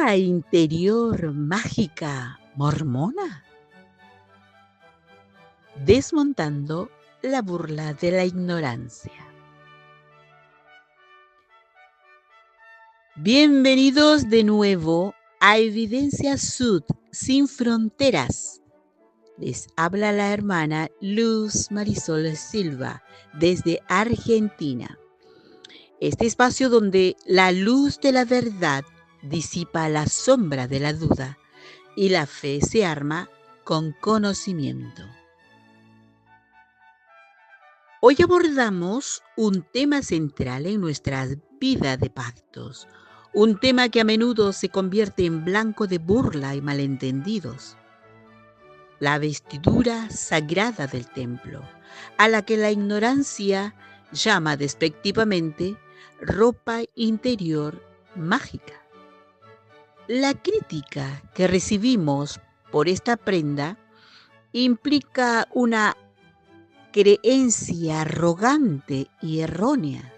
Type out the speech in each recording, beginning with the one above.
ropa interior mágica mormona, desmontando la burla de la ignorancia. Bienvenidos de nuevo a Evidencia Sud sin fronteras. Les habla la hermana Luz Marisol Silva desde Argentina. Este espacio donde la luz de la verdad disipa la sombra de la duda y la fe se arma con conocimiento. Hoy abordamos un tema central en nuestra vida de pactos, un tema que a menudo se convierte en blanco de burla y malentendidos. La vestidura sagrada del templo, a la que la ignorancia llama despectivamente ropa interior mágica. La crítica que recibimos por esta prenda implica una creencia arrogante y errónea.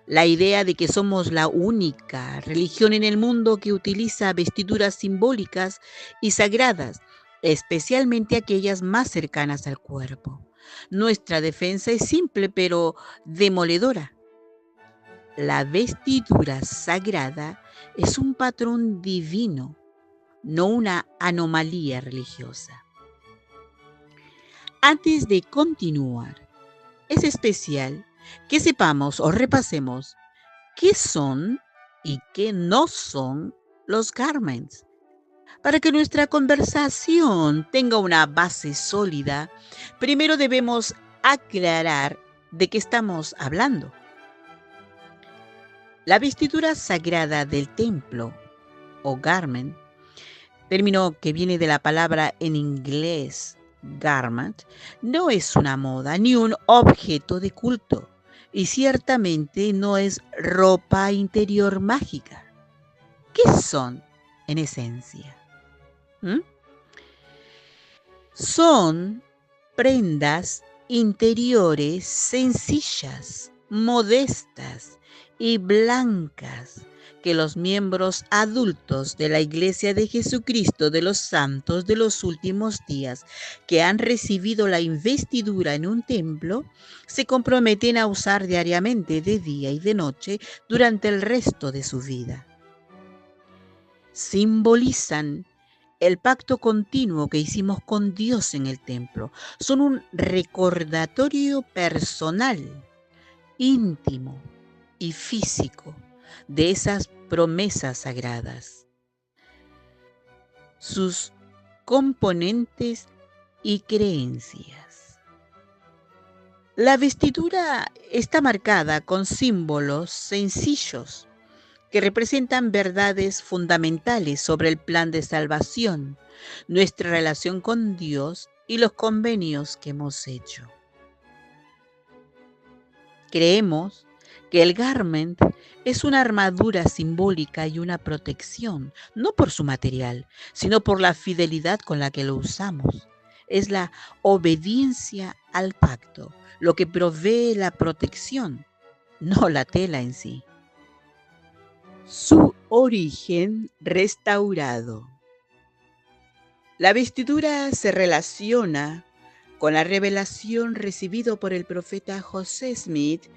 La idea de que somos la única religión en el mundo que utiliza vestiduras simbólicas y sagradas, especialmente aquellas más cercanas al cuerpo. Nuestra defensa es simple pero demoledora. La vestidura sagrada es un patrón divino, no una anomalía religiosa. Antes de continuar, es especial que sepamos o repasemos qué son y qué no son los garments. Para que nuestra conversación tenga una base sólida, primero debemos aclarar de qué estamos hablando. La vestidura sagrada del templo, o garment, término que viene de la palabra en inglés garment, no es una moda ni un objeto de culto y ciertamente no es ropa interior mágica. ¿Qué son en esencia? Son prendas interiores sencillas, modestas y blancas que los miembros adultos de la Iglesia de Jesucristo de los Santos de los Últimos Días que han recibido la investidura en un templo se comprometen a usar diariamente de día y de noche durante el resto de su vida. Simbolizan el pacto continuo que hicimos con Dios en el templo. Son un recordatorio personal, íntimo y físico de esas promesas sagradas. Sus componentes y creencias. La vestidura está marcada con símbolos sencillos que representan verdades fundamentales sobre el plan de salvación, nuestra relación con Dios y los convenios que hemos hecho. Creemos que el garment es una armadura simbólica y una protección, no por su material, sino por la fidelidad con la que lo usamos. Es la obediencia al pacto, lo que provee la protección, no la tela en sí. Su origen restaurado. La vestidura se relaciona con la revelación recibida por el profeta José Smith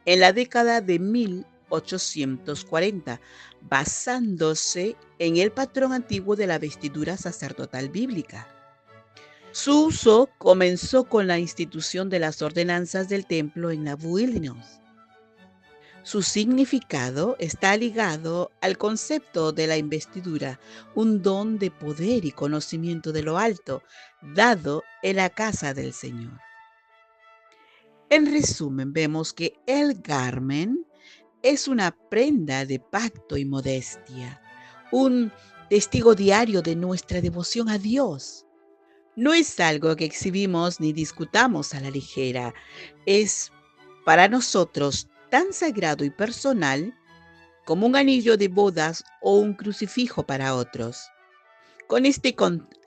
en la década de 1840, basándose en el patrón antiguo de la vestidura sacerdotal bíblica. Su uso comenzó con la institución de las ordenanzas del templo en Nauvoo, Illinois. Su significado está ligado al concepto de la investidura, un don de poder y conocimiento de lo alto, dado en la casa del Señor. En resumen, vemos que el garment es una prenda de pacto y modestia, un testigo diario de nuestra devoción a Dios. No es algo que exhibimos ni discutamos a la ligera, es para nosotros tan sagrado y personal como un anillo de bodas o un crucifijo para otros. Con este contexto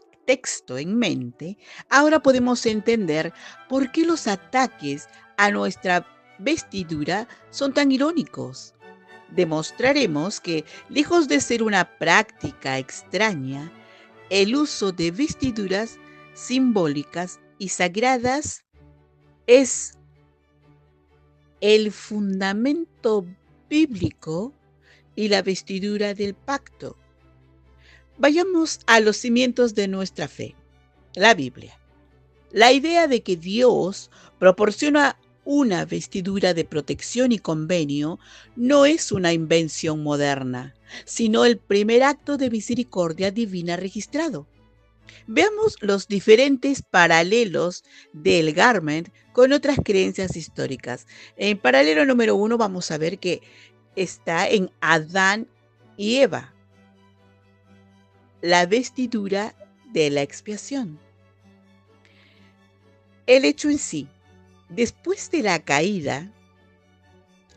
en mente, ahora podemos entender por qué los ataques a nuestra vestidura son tan irónicos. demostraremos que, lejos de ser una práctica extraña, el uso de vestiduras simbólicas y sagradas es el fundamento bíblico y la vestidura del pacto. Vayamos a los cimientos de nuestra fe, la Biblia. La idea de que Dios proporciona una vestidura de protección y convenio no es una invención moderna, sino el primer acto de misericordia divina registrado. Veamos los diferentes paralelos del garment con otras creencias históricas. En paralelo número 1 vamos a ver que está en Adán y Eva, la vestidura de la expiación. El hecho en sí, después de la caída,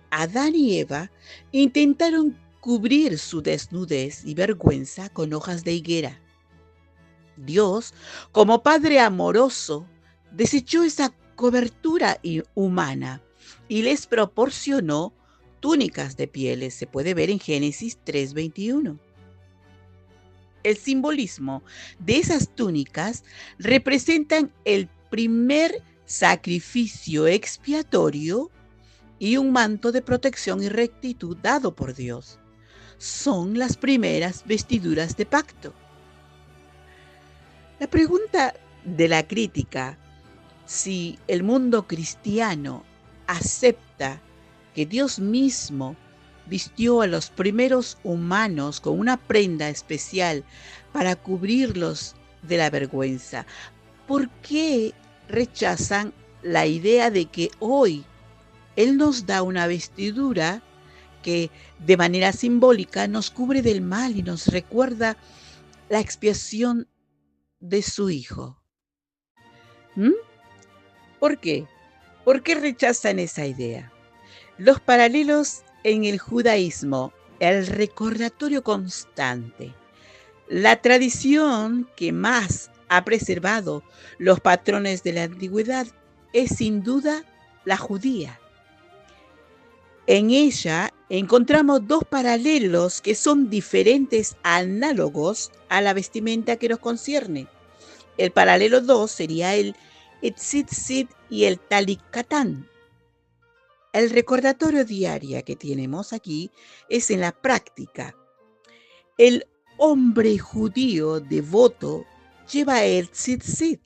Adán y Eva intentaron cubrir su desnudez y vergüenza con hojas de higuera. Dios, como Padre amoroso, desechó esa cobertura humana y les proporcionó túnicas de pieles. Se puede ver en Génesis 3:21. El simbolismo de esas túnicas representan el primer sacrificio expiatorio y un manto de protección y rectitud dado por Dios. Son las primeras vestiduras de pacto. La pregunta de la crítica, si el mundo cristiano acepta que Dios mismo vistió a los primeros humanos con una prenda especial para cubrirlos de la vergüenza, ¿por qué rechazan la idea de que hoy Él nos da una vestidura que de manera simbólica nos cubre del mal y nos recuerda la expiación de su Hijo? ¿Mm? ¿Por qué? ¿Por qué rechazan esa idea? Los paralelos en el judaísmo, el recordatorio constante, la tradición que más ha preservado los patrones de la antigüedad es sin duda la judía. En ella encontramos dos paralelos que son diferentes análogos a la vestimenta que nos concierne. El paralelo 2 sería el Tzitzit y el Talit Katán. El recordatorio diario que tenemos aquí es en la práctica. El hombre judío devoto lleva el Tzitzit,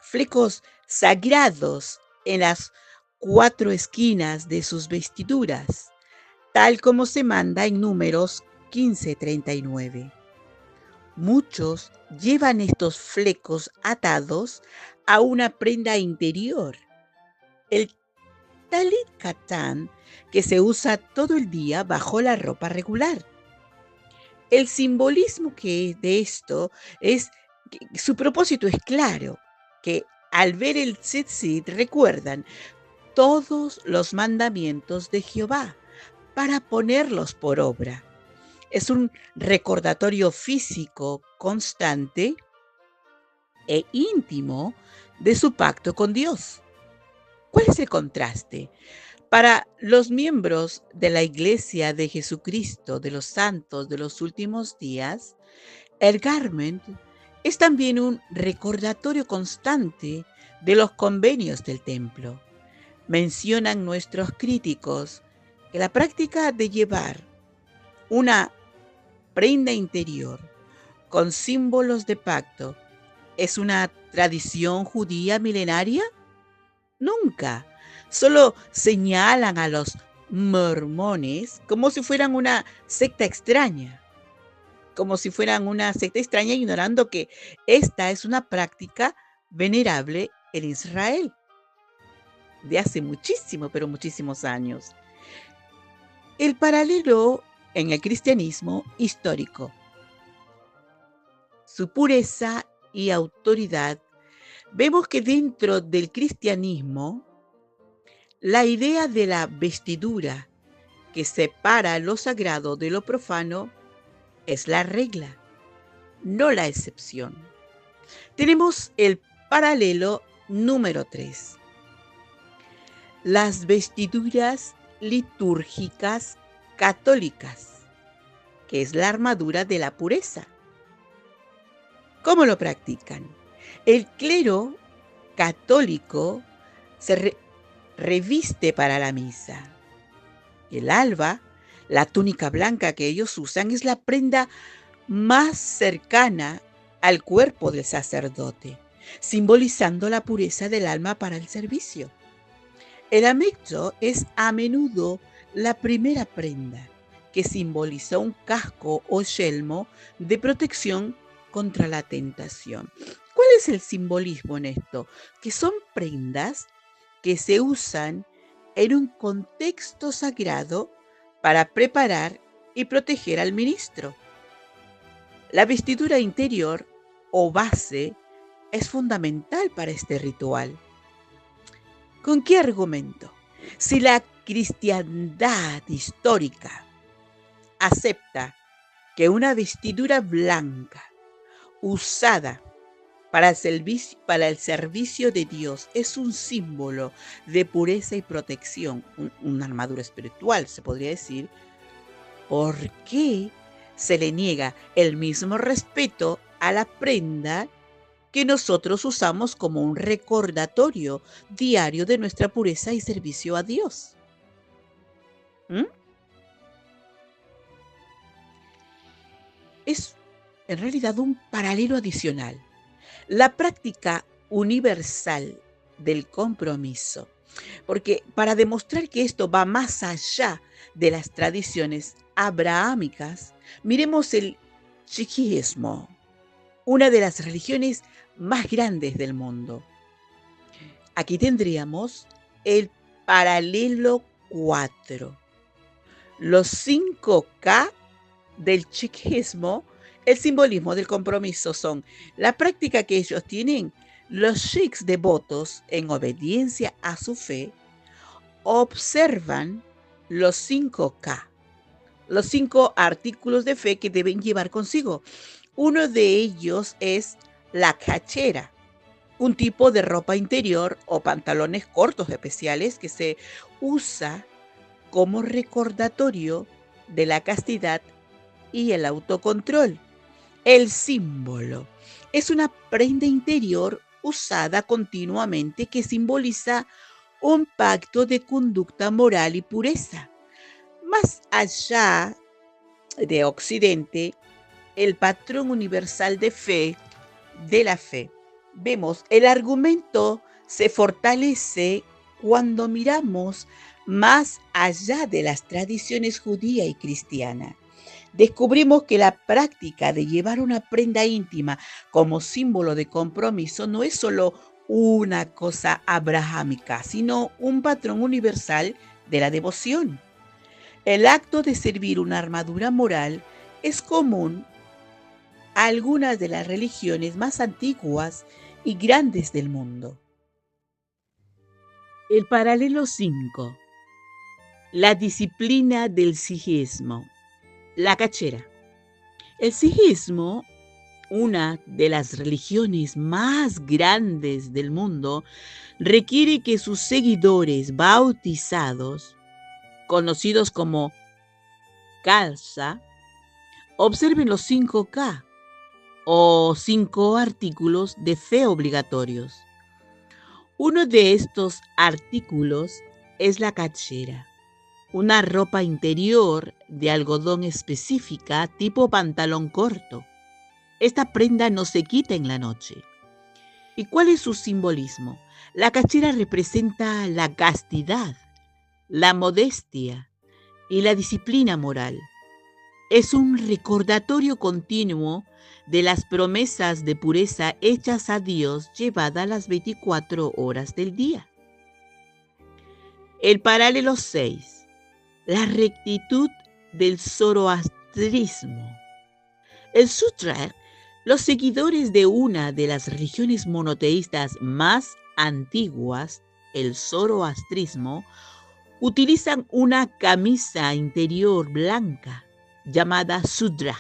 flecos sagrados en las 4 esquinas de sus vestiduras, tal como se manda en Números 15:39. Muchos llevan estos flecos atados a una prenda interior, el Talit Katán, que se usa todo el día bajo la ropa regular. El simbolismo que de esto es, su propósito es claro, que al ver el tzitzit recuerdan todos los mandamientos de Jehová para ponerlos por obra. Es un recordatorio físico constante e íntimo de su pacto con Dios. ¿Cuál es el contraste? Para los miembros de la Iglesia de Jesucristo, de los santos de los últimos días, el garment es también un recordatorio constante de los convenios del templo. Mencionan nuestros críticos que la práctica de llevar una prenda interior con símbolos de pacto es una tradición judía milenaria. Nunca. Solo señalan a los mormones como si fueran una secta extraña. Ignorando que esta es una práctica venerable en Israel de hace muchísimo, pero muchísimos años. El paralelo en el cristianismo histórico, su pureza y autoridad. Vemos que dentro del cristianismo, la idea de la vestidura que separa lo sagrado de lo profano es la regla, no la excepción. Tenemos el paralelo número 3. Las vestiduras litúrgicas católicas, que es la armadura de la pureza. ¿Cómo lo practican? El clero católico se reviste para la misa. El alba, la túnica blanca que ellos usan, es la prenda más cercana al cuerpo del sacerdote, simbolizando la pureza del alma para el servicio. El ametto es a menudo la primera prenda, que simboliza un casco o yelmo de protección contra la tentación. ¿Cuál es el simbolismo en esto? Que son prendas que se usan en un contexto sagrado para preparar y proteger al ministro. La vestidura interior o base es fundamental para este ritual. ¿Con qué argumento? Si la cristiandad histórica acepta que una vestidura blanca usada para el servicio de Dios es un símbolo de pureza y protección, una armadura espiritual, se podría decir, ¿por qué se le niega el mismo respeto a la prenda que nosotros usamos como un recordatorio diario de nuestra pureza y servicio a Dios? ¿Mm? Es en realidad un paralelo adicional. La práctica universal del compromiso. Porque para demostrar que esto va más allá de las tradiciones abrahámicas, miremos el sikhismo, una de las religiones más grandes del mundo. Aquí tendríamos el paralelo 4. Los 5K del sikhismo, el simbolismo del compromiso son la práctica que ellos tienen. Los sikhs devotos, en obediencia a su fe, observan los 5K, los 5 artículos de fe que deben llevar consigo. Uno de ellos es la cachera, un tipo de ropa interior o pantalones cortos especiales que se usa como recordatorio de la castidad y el autocontrol. El símbolo es una prenda interior usada continuamente que simboliza un pacto de conducta moral y pureza. Más allá de Occidente, el patrón universal de fe, de la fe, vemos el argumento se fortalece cuando miramos más allá de las tradiciones judía y cristiana. Descubrimos que la práctica de llevar una prenda íntima como símbolo de compromiso no es solo una cosa abrahámica, sino un patrón universal de la devoción. El acto de servir una armadura moral es común a algunas de las religiones más antiguas y grandes del mundo. El paralelo 5. La disciplina del sikhismo. La cachera. El sikhismo, una de las religiones más grandes del mundo, requiere que sus seguidores bautizados, conocidos como Khalsa, observen los 5K o 5 artículos de fe obligatorios. Uno de estos artículos es la cachera, una ropa interior de algodón específica tipo pantalón corto. Esta prenda no se quita en la noche. ¿Y cuál es su simbolismo? La cachera representa la castidad, la modestia y la disciplina moral. Es un recordatorio continuo de las promesas de pureza hechas a Dios llevadas las 24 horas del día. El paralelo 6. La rectitud del zoroastrismo. El sutra, los seguidores de una de las religiones monoteístas más antiguas, el zoroastrismo, utilizan una camisa interior blanca llamada sudra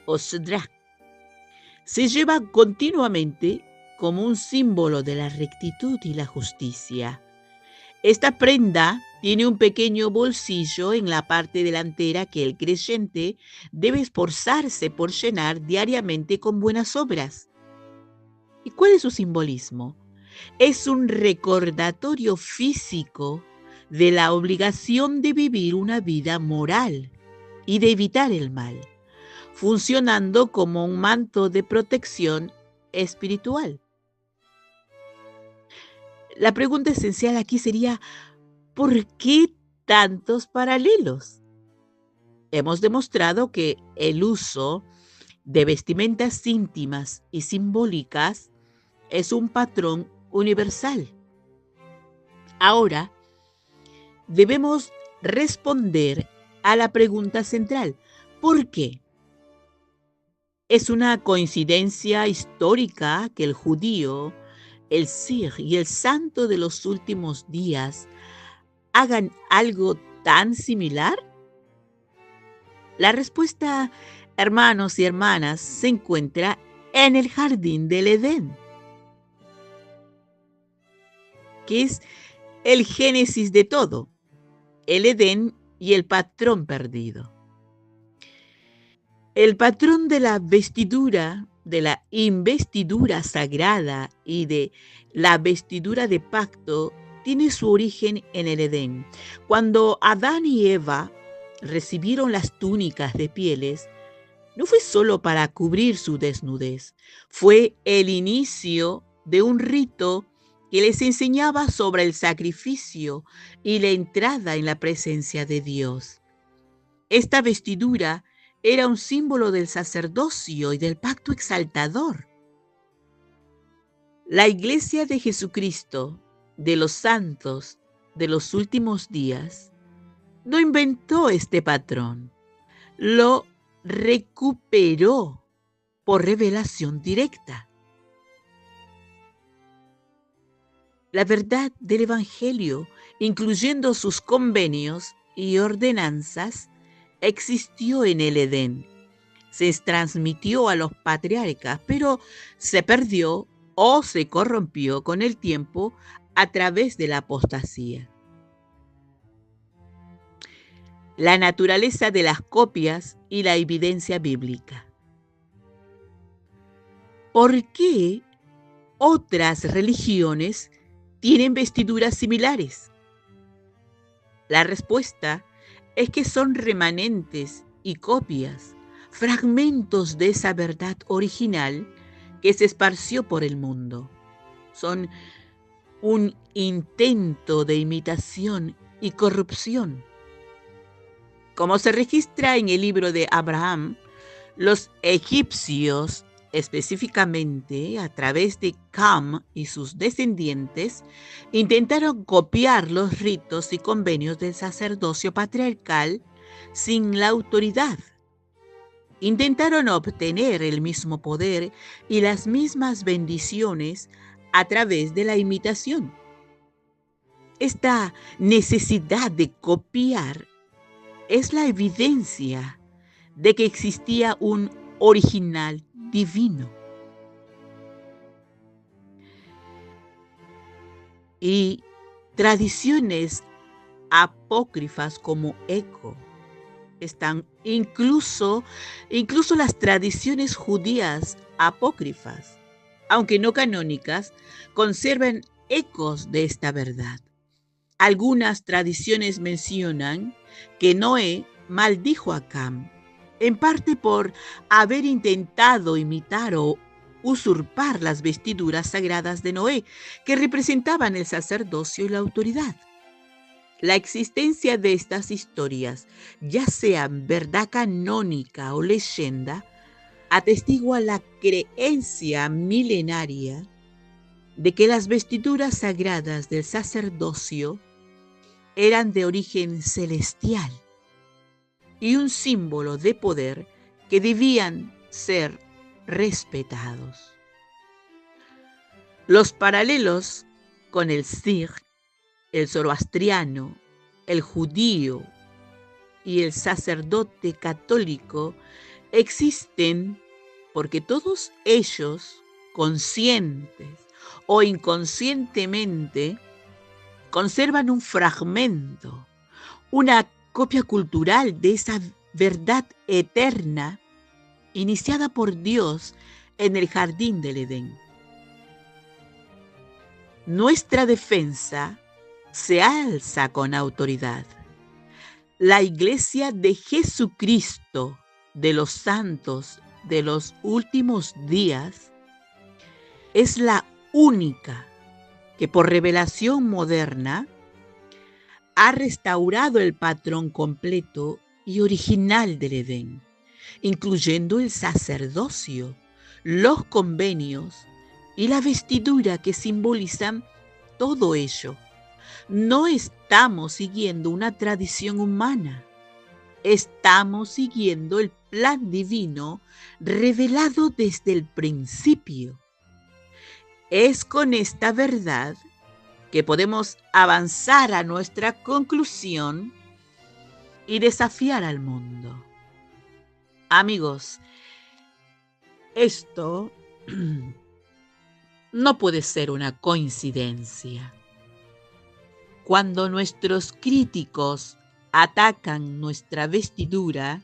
o sudra. Se lleva continuamente como un símbolo de la rectitud y la justicia. Esta prenda tiene un pequeño bolsillo en la parte delantera que el creyente debe esforzarse por llenar diariamente con buenas obras. ¿Y cuál es su simbolismo? Es un recordatorio físico de la obligación de vivir una vida moral y de evitar el mal, funcionando como un manto de protección espiritual. La pregunta esencial aquí sería, ¿por qué tantos paralelos? Hemos demostrado que el uso de vestimentas íntimas y simbólicas es un patrón universal. Ahora, debemos responder a la pregunta central, ¿por qué? ¿Es una coincidencia histórica que el judío, el Sij y el santo de los últimos días hagan algo tan similar? La respuesta, hermanos y hermanas, se encuentra en el jardín del Edén, que es el génesis de todo, el Edén y el patrón perdido. El patrón de la vestidura, de la investidura sagrada y de la vestidura de pacto tiene su origen en el Edén. Cuando Adán y Eva recibieron las túnicas de pieles, no fue solo para cubrir su desnudez, fue el inicio de un rito que les enseñaba sobre el sacrificio y la entrada en la presencia de Dios. Esta vestidura era un símbolo del sacerdocio y del pacto exaltador. La Iglesia de Jesucristo, de los santos de los últimos días, no inventó este patrón, lo recuperó por revelación directa. La verdad del Evangelio, incluyendo sus convenios y ordenanzas, existió en el Edén. Se transmitió a los patriarcas, pero se perdió o se corrompió con el tiempo a través de la apostasía. La naturaleza de las copias y la evidencia bíblica. ¿Por qué otras religiones tienen vestiduras similares? La respuesta es que son remanentes y copias, fragmentos de esa verdad original que se esparció por el mundo. Son un intento de imitación y corrupción. Como se registra en el libro de Abraham, los egipcios, específicamente a través de Cam y sus descendientes, intentaron copiar los ritos y convenios del sacerdocio patriarcal sin la autoridad. Intentaron obtener el mismo poder y las mismas bendiciones a través de la imitación. Esta necesidad de copiar es la evidencia de que existía un original divino. Y tradiciones apócrifas como eco están incluso las tradiciones judías apócrifas, aunque no canónicas, conservan ecos de esta verdad. Algunas tradiciones mencionan que Noé maldijo a Cam, en parte por haber intentado imitar o usurpar las vestiduras sagradas de Noé, que representaban el sacerdocio y la autoridad. La existencia de estas historias, ya sean verdad canónica o leyenda, atestigua la creencia milenaria de que las vestiduras sagradas del sacerdocio eran de origen celestial y un símbolo de poder que debían ser respetados. Los paralelos con el Sij, el zoroastriano, el judío y el sacerdote católico existen porque todos ellos, conscientes o inconscientemente, conservan un fragmento, una copia cultural de esa verdad eterna iniciada por Dios en el jardín del Edén. Nuestra defensa se alza con autoridad. La Iglesia de Jesucristo de los santos de los últimos días es la única que por revelación moderna ha restaurado el patrón completo y original del Edén, incluyendo el sacerdocio, los convenios y la vestidura que simbolizan todo ello. No estamos siguiendo una tradición humana, estamos siguiendo el plan divino revelado desde el principio. Es con esta verdad que podemos avanzar a nuestra conclusión y desafiar al mundo. Amigos, esto no puede ser una coincidencia. Cuando nuestros críticos atacan nuestra vestidura,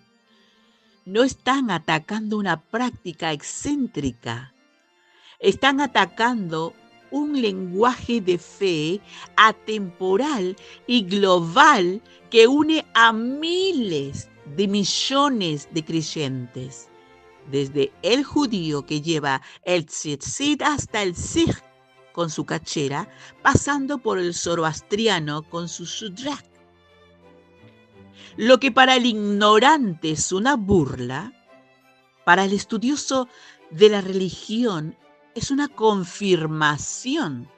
no están atacando una práctica excéntrica, están atacando un lenguaje de fe atemporal y global que une a miles de millones de creyentes, desde el judío que lleva el tzitzit hasta el sikh con su cachera, pasando por el zoroastriano con su shudrak. Lo que para el ignorante es una burla, para el estudioso de la religión es una confirmación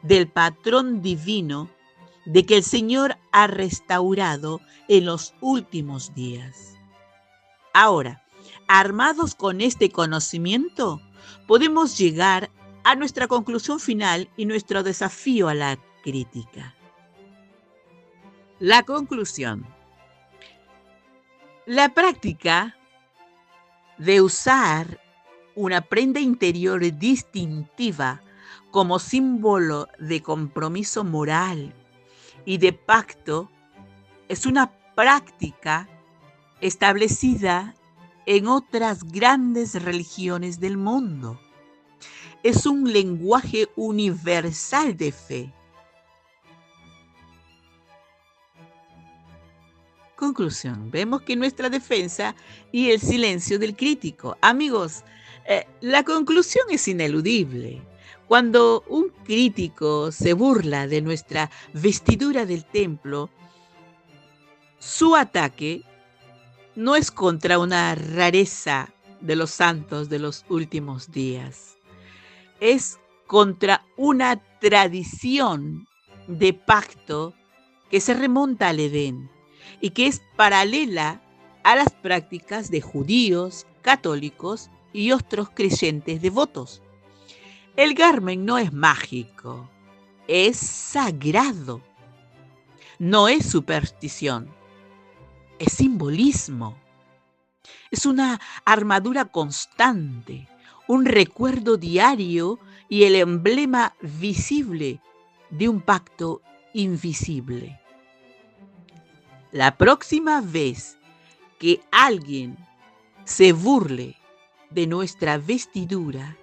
del patrón divino de que el Señor ha restaurado en los últimos días. Ahora, armados con este conocimiento, podemos llegar a nuestra conclusión final y nuestro desafío a la crítica. La conclusión. La práctica de usar una prenda interior distintiva como símbolo de compromiso moral y de pacto es una práctica establecida en otras grandes religiones del mundo. Es un lenguaje universal de fe. Conclusión, vemos que nuestra defensa y el silencio del crítico. Amigos, la conclusión es ineludible. Cuando un crítico se burla de nuestra vestidura del templo, su ataque no es contra una rareza de los santos de los últimos días. Es contra una tradición de pacto que se remonta al Edén y que es paralela a las prácticas de judíos, católicos y otros creyentes devotos. El garmen no es mágico, es sagrado. No es superstición, es simbolismo. Es una armadura constante, un recuerdo diario y el emblema visible de un pacto invisible. La próxima vez que alguien se burle de nuestra vestidura,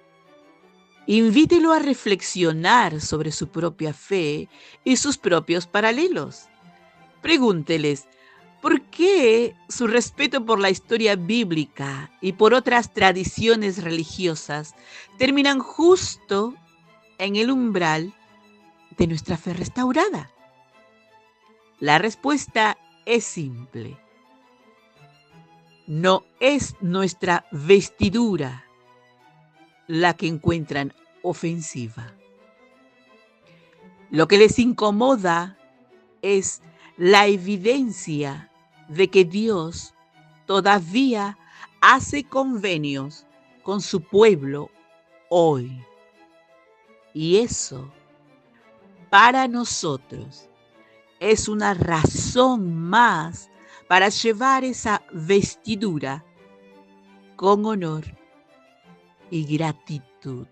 invítelo a reflexionar sobre su propia fe y sus propios paralelos. Pregúnteles, ¿por qué su respeto por la historia bíblica y por otras tradiciones religiosas terminan justo en el umbral de nuestra fe restaurada? La respuesta es simple. No es nuestra vestidura la que encuentran ofensiva. Lo que les incomoda es la evidencia de que Dios todavía hace convenios con su pueblo hoy. Y eso, para nosotros, es una razón más para llevar esa vestidura con honor y gratitud.